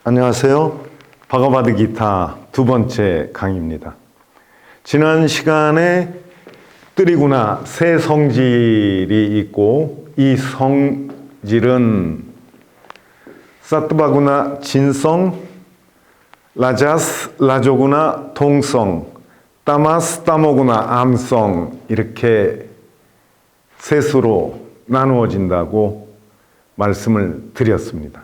안녕하세요. 바가바드 기타 두 번째 강의입니다. 지난 시간에 뜨리구나 세 성질이 있고, 이 성질은 사트바구나 진성, 라자스 라조구나 동성, 따마스 따모구나 암성, 이렇게 셋으로 나누어진다고 말씀을 드렸습니다.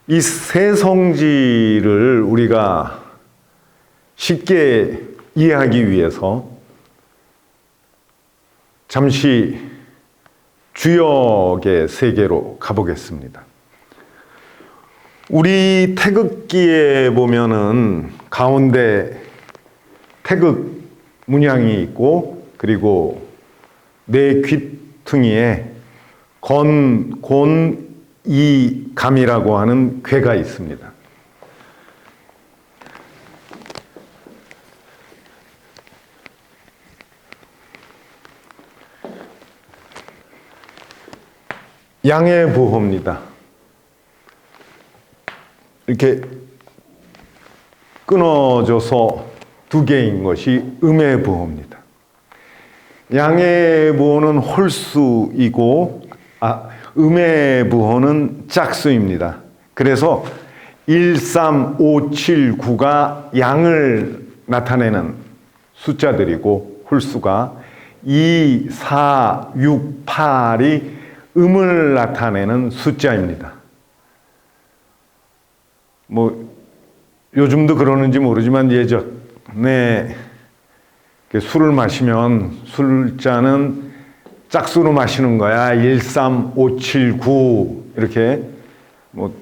이 세 성질을 우리가 쉽게 이해하기 위해서 잠시 주역의 세계로 가보겠습니다. 우리 태극기에 보면은 가운데 태극 문양이 있고, 그리고 네 귀퉁이에 건, 곤, 이, 감이라고 하는 괴가 있습니다. 양의 부호입니다. 이렇게 끊어져서 두 개인 것이 음의 부호입니다. 양의 부호는 홀수이고, 음의 부호는 짝수입니다. 그래서 1, 3, 5, 7, 9가 양을 나타내는 숫자들이고, 홀수가 2, 4, 6, 8이 음을 나타내는 숫자입니다. 요즘도 그러는지 모르지만 예전에 술을 마시면 술잔은 짝수로 마시는 거야. 1, 3, 5, 7, 9 이렇게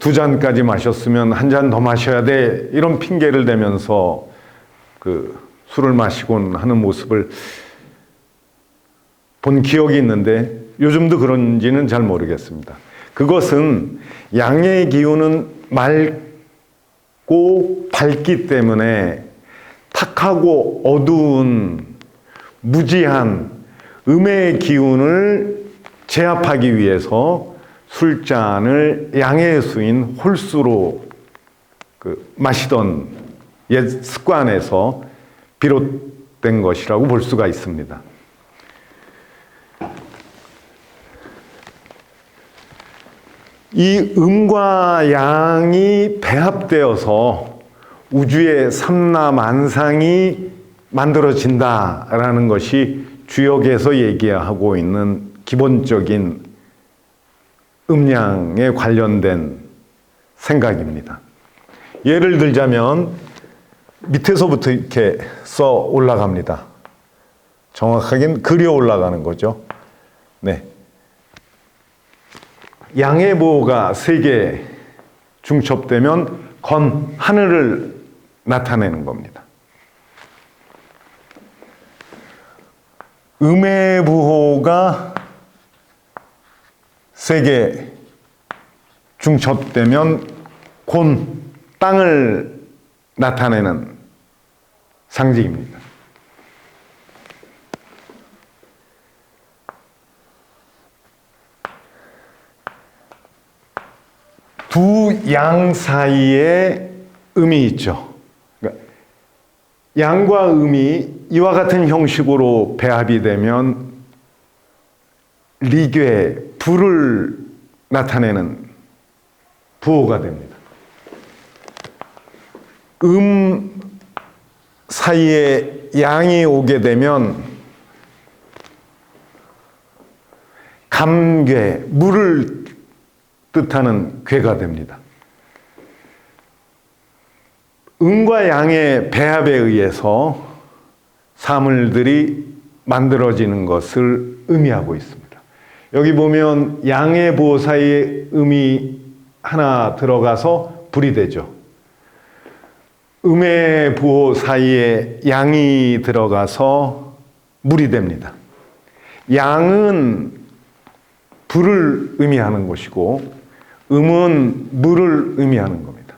두 잔까지 마셨으면 한 잔 더 마셔야 돼, 이런 핑계를 대면서 술을 마시곤 하는 모습을 본 기억이 있는데, 요즘도 그런지는 잘 모르겠습니다. 그것은 양의 기운은 맑고 밝기 때문에 탁하고 어두운 무지한 음의 기운을 제압하기 위해서 술잔을 양의 수인 홀수로 마시던 옛 습관에서 비롯된 것이라고 볼 수가 있습니다. 이 음과 양이 배합되어서 우주의 삼라만상이 만들어진다라는 것이 주역에서 얘기하고 있는 기본적인 음양에 관련된 생각입니다. 예를 들자면 밑에서부터 이렇게 써 올라갑니다. 정확하게는 그려 올라가는 거죠. 네. 양의 부호가 세 개 중첩되면 건, 하늘을 나타내는 겁니다. 음의 부호가 세 개 중첩되면 곤, 땅을 나타내는 상징입니다. 두 양 사이에 음이 있죠. 그러니까 양과 음이 이와 같은 형식으로 배합이 되면 리괴, 불을 나타내는 부호가 됩니다. 음 사이에 양이 오게 되면 감괴, 물을 뜻하는 괴가 됩니다. 음과 양의 배합에 의해서 사물들이 만들어지는 것을 의미하고 있습니다. 여기 보면 양의 부호 사이에 음이 하나 들어가서 불이 되죠. 음의 부호 사이에 양이 들어가서 물이 됩니다. 양은 불을 의미하는 것이고, 음은 물을 의미하는 겁니다.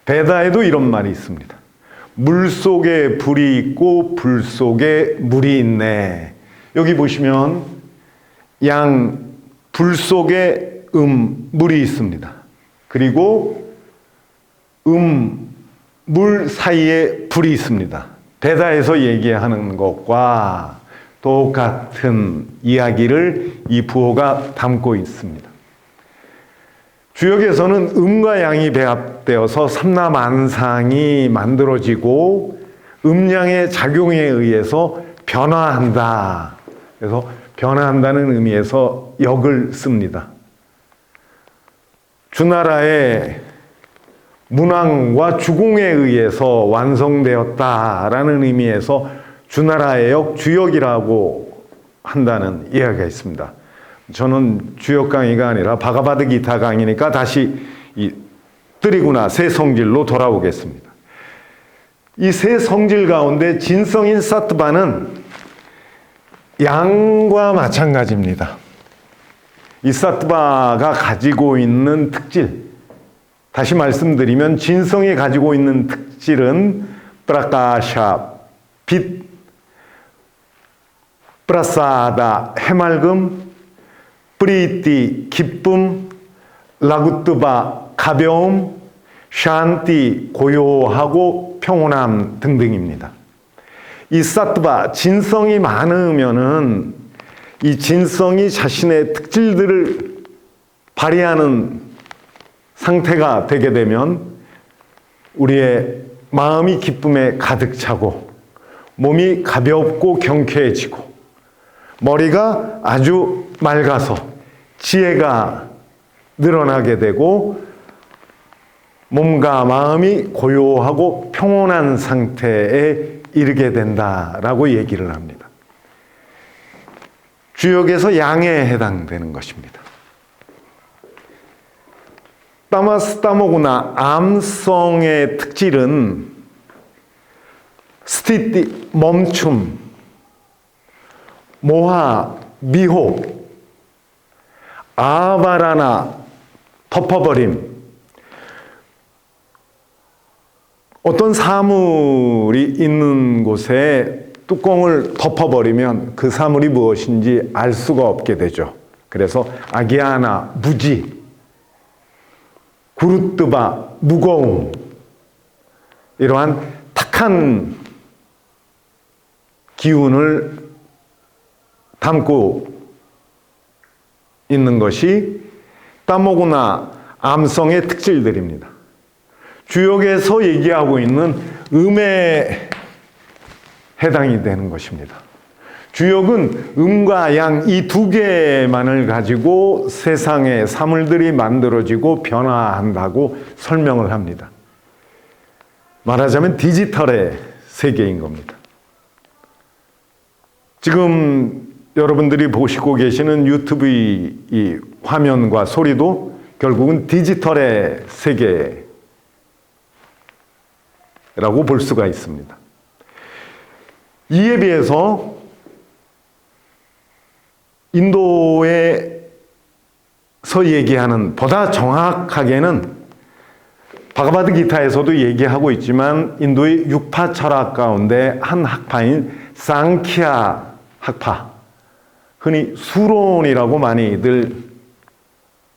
베다에도 이런 말이 있습니다. 물 속에 불이 있고 불 속에 물이 있네. 여기 보시면 불 속에 물이 있습니다. 그리고 물 사이에 불이 있습니다. 베다에서 얘기하는 것과 똑같은 이야기를 이 부호가 담고 있습니다. 주역에서는 음과 양이 배합되어서 삼라만상이 만들어지고 음양의 작용에 의해서 변화한다. 그래서 변화한다는 의미에서 역을 씁니다. 주나라의 문왕과 주공에 의해서 완성되었다라는 의미에서 주나라의 역, 주역이라고 한다는 이야기가 있습니다. 저는 주역 강의가 아니라 바가바드 기타 강의니까 다시 이 뜨리구나 세 성질로 돌아오겠습니다. 이 세 성질 가운데 진성인 사트바는 양과 마찬가지입니다. 이 사트바가 가지고 있는 특질, 다시 말씀드리면 진성이 가지고 있는 특질은 프라카샤, 빛, 프라사다, 해맑음, 프리티, 기쁨, 라구뜨바, 가벼움, 샨티, 고요하고 평온함 등등입니다. 이 사트바, 진성이 많으면은 이 진성이 자신의 특질들을 발휘하는 상태가 되게 되면 우리의 마음이 기쁨에 가득 차고 몸이 가볍고 경쾌해지고 머리가 아주 맑아서 지혜가 늘어나게 되고 몸과 마음이 고요하고 평온한 상태에 이르게 된다라고 얘기를 합니다. 주역에서 양에 해당되는 것입니다. 따마스타모구나 암성의 특질은 스티티, 멈춤, 모하, 미혹, 아바라나, 덮어버림. 어떤 사물이 있는 곳에 뚜껑을 덮어버리면 그 사물이 무엇인지 알 수가 없게 되죠. 그래서 아기아나, 무지, 구르뜨바, 무거움, 이러한 탁한 기운을 담고 있는 것이 따모구나 암성의 특질들입니다. 주역에서 얘기하고 있는 음에 해당이 되는 것입니다. 주역은 음과 양 이 두 개만을 가지고 세상의 사물들이 만들어지고 변화한다고 설명을 합니다. 말하자면 디지털의 세계인 겁니다. 지금 여러분들이 보시고 계시는 유튜브의 이 화면과 소리도 결국은 디지털의 세계라고 볼 수가 있습니다. 이에 비해서 인도에서 얘기하는 보다 정확하게는 바가바드 기타에서도 얘기하고 있지만 인도의 육파 철학 가운데 한 학파인 상키아 학파, 흔히 수론이라고 많이들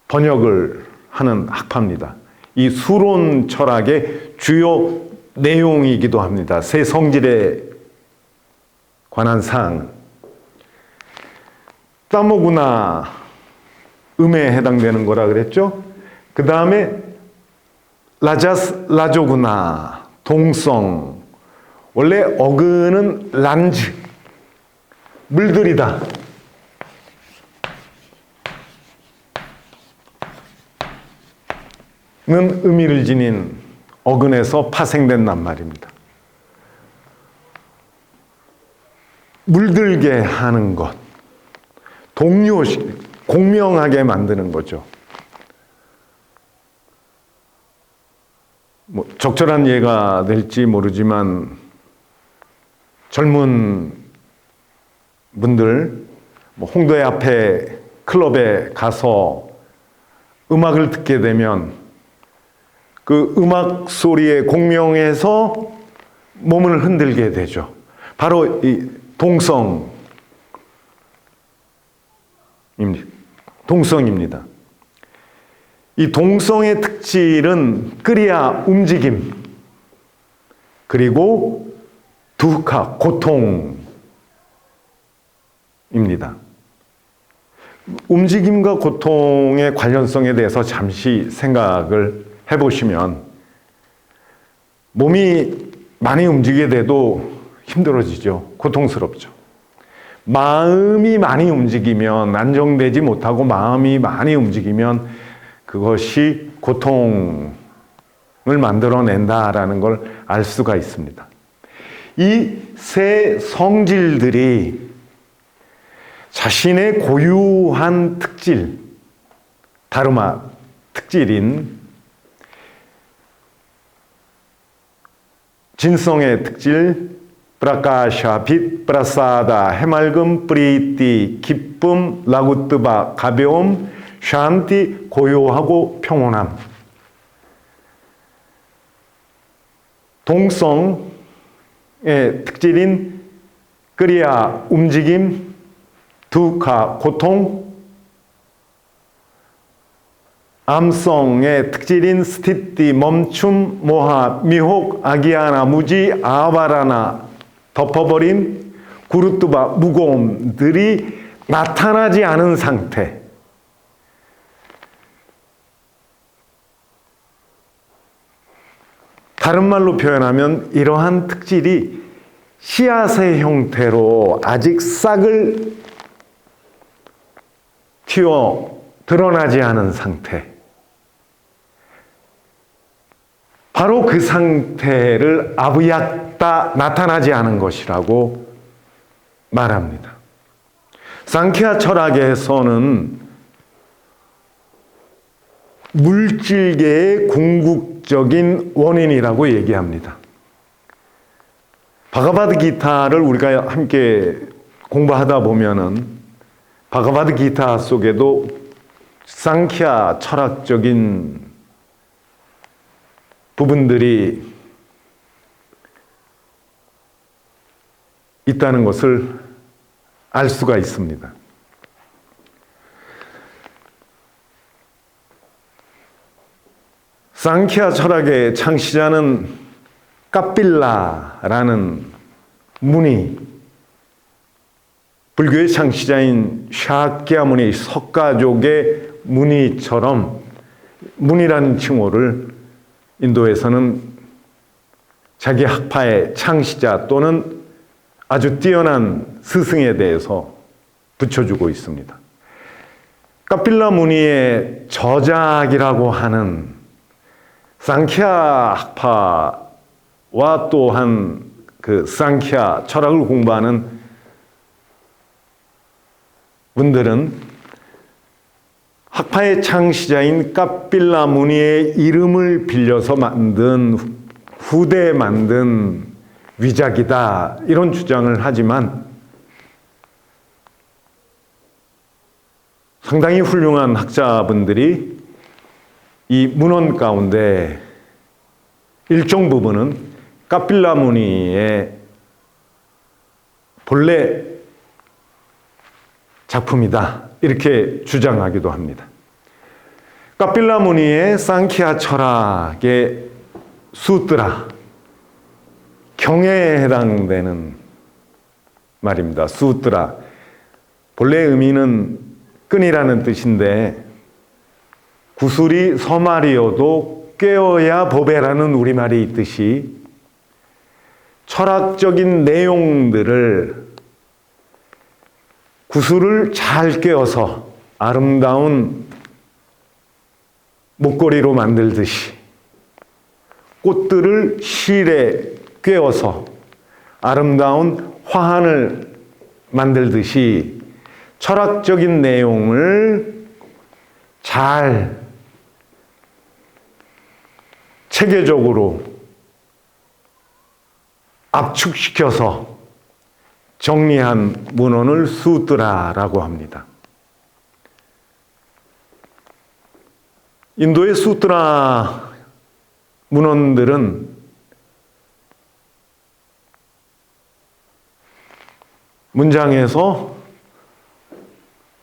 번역을 하는 학파입니다. 이 수론 철학의 주요 내용이기도 합니다. 세 성질에 관한 사항. 따모구나 음에 해당되는 거라 그랬죠. 그 다음에 라조구나 동성. 원래 어근은 란즈, 물들이다. 는 의미를 지닌 어근에서 파생된 낱말입니다. 물들게 하는 것, 공명하게 만드는 거죠. 적절한 예가 될지 모르지만 젊은 분들 홍대 앞에 클럽에 가서 음악을 듣게 되면 그 음악 소리에 공명해서 몸을 흔들게 되죠. 바로 이 동성입니다. 이 동성의 특질은 끄리아 움직임, 그리고 두카 고통입니다. 움직임과 고통의 관련성에 대해서 잠시 생각을 해보시면 몸이 많이 움직이게 돼도 힘들어지죠. 고통스럽죠. 마음이 많이 움직이면, 안정되지 못하고 마음이 많이 움직이면 그것이 고통을 만들어낸다라는 걸 알 수가 있습니다. 이 세 성질들이 자신의 고유한 특질, 다르마 특질인 진성의 특질, 프라카샤, 빛, 프라사다, 해맑음, 프리티, 기쁨, 라구뜨바, 가벼움, 샨티, 고요하고 평온함. 동성의 특질인 끄리아, 움직임, 두카, 고통, 암성의 특질인 스티티, 멈춤, 모하, 미혹, 아기아나, 무지, 아바라나, 덮어버림, 구르뚜바, 무거움들이 나타나지 않은 상태. 다른 말로 표현하면 이러한 특질이 씨앗의 형태로 아직 싹을 튀어 드러나지 않은 상태. 바로 그 상태를 아브약다, 나타나지 않은 것이라고 말합니다. 상ඛ야 철학에서는 물질계의 궁극적인 원인이라고 얘기합니다. 바가바드기타를 우리가 함께 공부하다 보면은 바가바드기타 속에도 상ඛ야 철학적인 부분들이 있다는 것을 알 수가 있습니다. 상ඛ야 철학의 창시자는 까필라라는 무니, 불교의 창시자인 샤크야 무니, 석가족의 무니처럼 무니라는 칭호를 인도에서는 자기 학파의 창시자 또는 아주 뛰어난 스승에 대해서 붙여주고 있습니다. 까필라 무니의 저작이라고 하는 상ඛ야 학파와 또한 그 상ඛ야 철학을 공부하는 분들은 학파의 창시자인 까필라 무니의 이름을 빌려서 후대에 만든 위작이다, 이런 주장을 하지만 상당히 훌륭한 학자분들이 이 문헌 가운데 일정 부분은 까필라 무니의 본래 작품이다, 이렇게 주장하기도 합니다. 까필라 무니의 상ඛ야 철학의 수트라, 경에 해당되는 말입니다. 수트라, 본래 의미는 끈이라는 뜻인데 구슬이 서말이어도 꿰어야 보배라는 우리말이 있듯이 철학적인 내용들을 구슬을 잘 꿰어서 아름다운 목걸이로 만들듯이, 꽃들을 실에 꿰어서 아름다운 화환을 만들듯이 철학적인 내용을 잘 체계적으로 압축시켜서 정리한 문헌을 수트라라고 합니다. 인도의 수트라 문헌들은 문장에서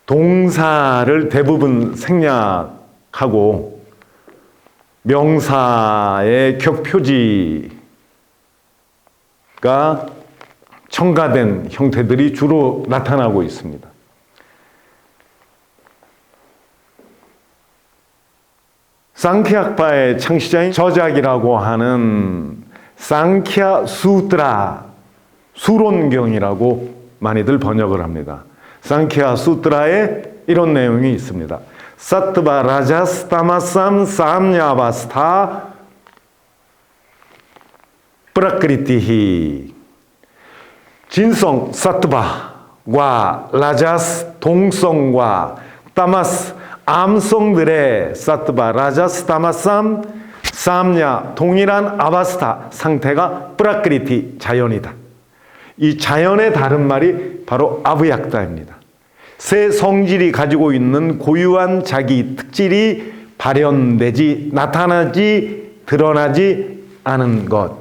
동사를 대부분 생략하고 명사의 격표지가 첨가된 형태들이 주로 나타나고 있습니다. 상ඛ야파의 창시자인 저작이라고 하는 상ඛ야 수트라, 수론경이라고 많이들 번역을 합니다. 상ඛ야 수트라에 이런 내용이 있습니다. 사트바 라자스 타마삼 삼야바스타 프라크리티히. 진성 사트바와 라자스 동성과 타마스 암성들의 사트바 라자스 타마삼 삼야 동일한 아바스타 상태가 프라크리티 자연이다. 이 자연의 다른 말이 바로 아브약다입니다. 새 성질이 가지고 있는 고유한 자기 특질이 발현되지, 나타나지, 드러나지 않은 것.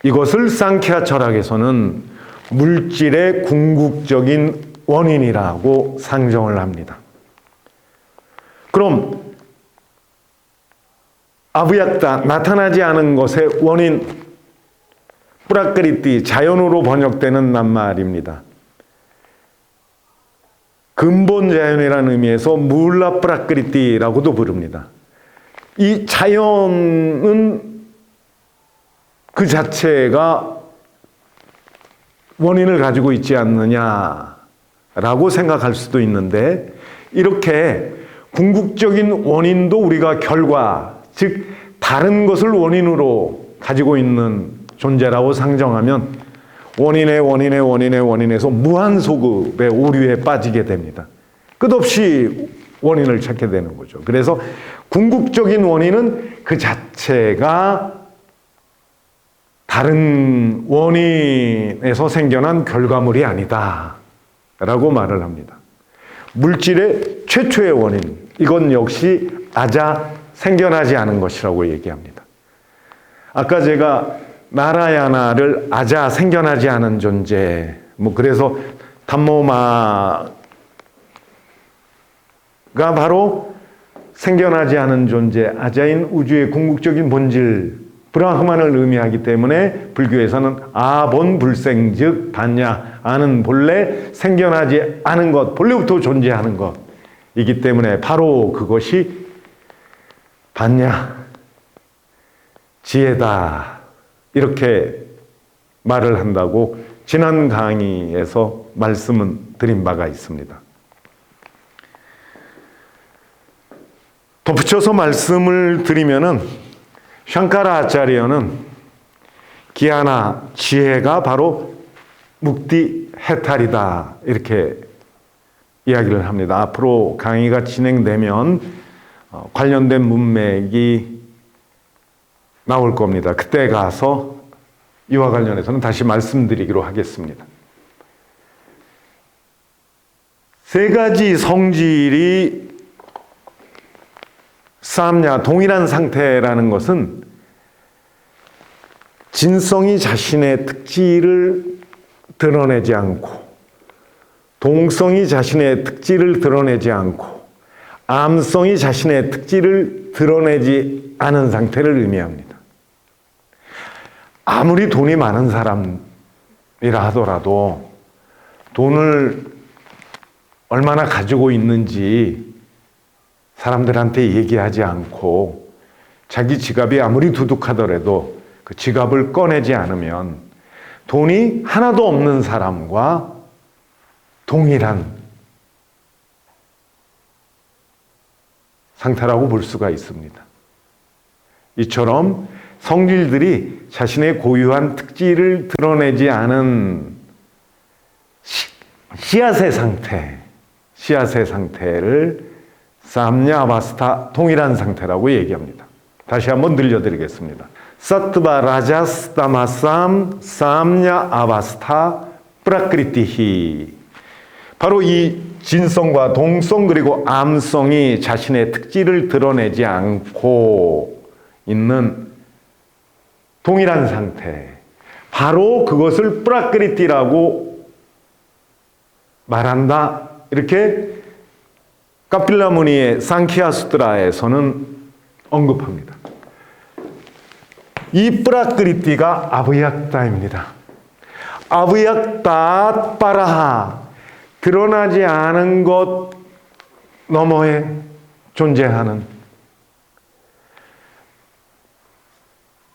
이것을 상ඛ야 철학에서는 물질의 궁극적인 원인이라고 상정을 합니다. 그럼 아브약다, 나타나지 않은 것의 원인, 프라크리티, 자연으로 번역되는 낱말입니다. 근본 자연이라는 의미에서 물라 프라크리티라고도 부릅니다. 이 자연은 그 자체가 원인을 가지고 있지 않느냐라고 생각할 수도 있는데, 이렇게 궁극적인 원인도 우리가 결과, 즉 다른 것을 원인으로 가지고 있는 존재라고 상정하면 원인에서 무한소급의 오류에 빠지게 됩니다. 끝없이 원인을 찾게 되는 거죠. 그래서 궁극적인 원인은 그 자체가 다른 원인에서 생겨난 결과물이 아니다 라고 말을 합니다. 물질의 최초의 원인, 이건 역시 아자, 생겨나지 않은 것이라고 얘기합니다. 아까 제가 나라야나를 아자, 생겨나지 않은 존재, 그래서 담모마가 바로 생겨나지 않은 존재, 아자인 우주의 궁극적인 본질, 브라흐만을 의미하기 때문에 불교에서는 아본 불생, 즉 반야, 아는 본래, 생겨나지 않은 것, 본래부터 존재하는 것이기 때문에 바로 그것이 반야, 지혜다, 이렇게 말을 한다고 지난 강의에서 말씀은 드린 바가 있습니다. 덧붙여서 말씀을 드리면은 샹카라 아차리어는 기아나, 지혜가 바로 묵디 해탈이다, 이렇게 이야기를 합니다. 앞으로 강의가 진행되면 관련된 문맥이 나올 겁니다. 그때 가서 이와 관련해서는 다시 말씀드리기로 하겠습니다. 세 가지 성질이 삼야, 동일한 상태라는 것은 진성이 자신의 특질을 드러내지 않고, 동성이 자신의 특질을 드러내지 않고, 암성이 자신의 특질을 드러내지 않은 상태를 의미합니다. 아무리 돈이 많은 사람이라 하더라도 돈을 얼마나 가지고 있는지 사람들한테 얘기하지 않고, 자기 지갑이 아무리 두둑하더라도 그 지갑을 꺼내지 않으면 돈이 하나도 없는 사람과 동일한 상태라고 볼 수가 있습니다. 이처럼 성질들이 자신의 고유한 특질을 드러내지 않은 씨앗의 상태를 삼야 아바스타, 동일한 상태라고 얘기합니다. 다시 한번 들려드리겠습니다. 사트바 라자스 타마삼 삼야 아바스타 프라크리티히. 바로 이 진성과 동성 그리고 암성이 자신의 특질을 드러내지 않고 있는 동일한 상태, 바로 그것을 프라크리티라고 말한다. 이렇게 카필라 무니의 상키야 수트라에서는 언급합니다. 이 프라크리티가 아브약타입니다. 아브약타 빠라하, 드러나지 않은 것 너머에 존재하는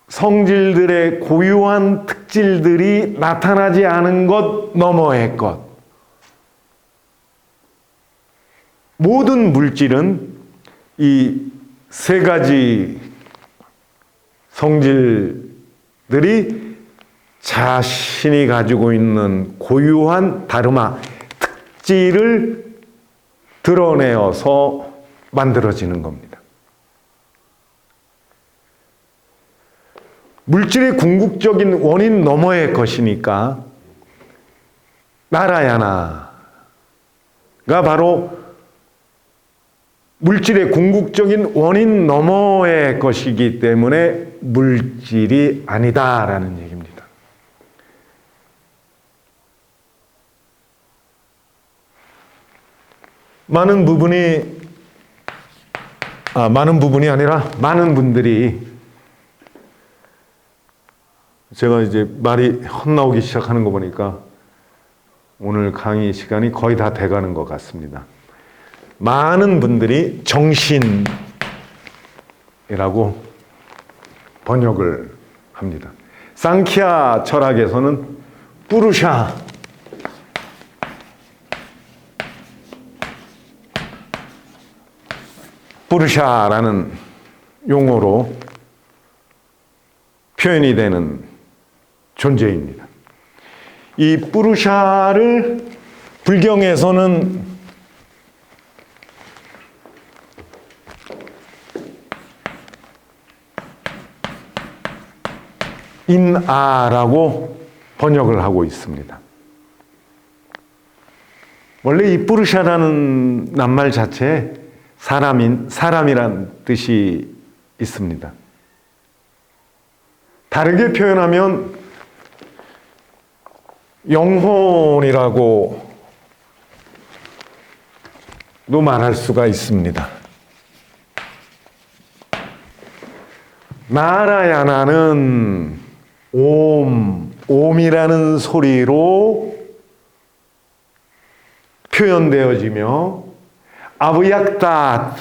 성질들의 고유한 특질들이 나타나지 않은 것 너머의 것. 모든 물질은 이 세 가지 성질들이 자신이 가지고 있는 고유한 다르마, 특질을 드러내어서 만들어지는 겁니다. 물질의 궁극적인 원인 너머의 것이니까 나라야나가 바로 물질의 궁극적인 원인 너머의 것이기 때문에 물질이 아니다라는 얘기입니다. 많은 분들이 제가 이제 말이 헛나오기 시작하는 거 보니까 오늘 강의 시간이 거의 다 돼가는 것 같습니다. 많은 분들이 정신이라고 번역을 합니다. 상키아 철학에서는 푸르샤라는 용어로 표현이 되는 존재입니다. 이 푸르샤를 불경에서는 인아라고 번역을 하고 있습니다. 원래 이 푸르샤라는 낱말 자체에 사람이란 뜻이 있습니다. 다르게 표현하면 영혼이라고도 말할 수가 있습니다. 나라야나는 옴이라는 소리로 표현되어지며 아브약tat,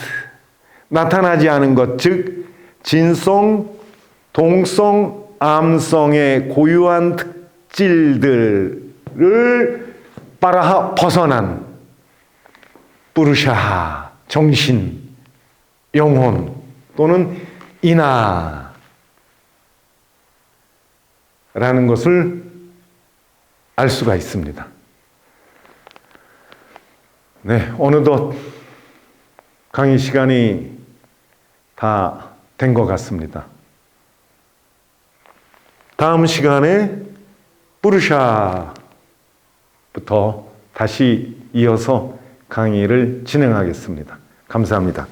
나타나지 않은 것, 즉 진성, 동성, 암성의 고유한 특질들을 빠라하 벗어난 푸르샤하, 정신, 영혼 또는 이나 라는 것을 알 수가 있습니다. 네, 어느덧 강의 시간이 다 된 것 같습니다. 다음 시간에 푸르샤부터 다시 이어서 강의를 진행하겠습니다. 감사합니다.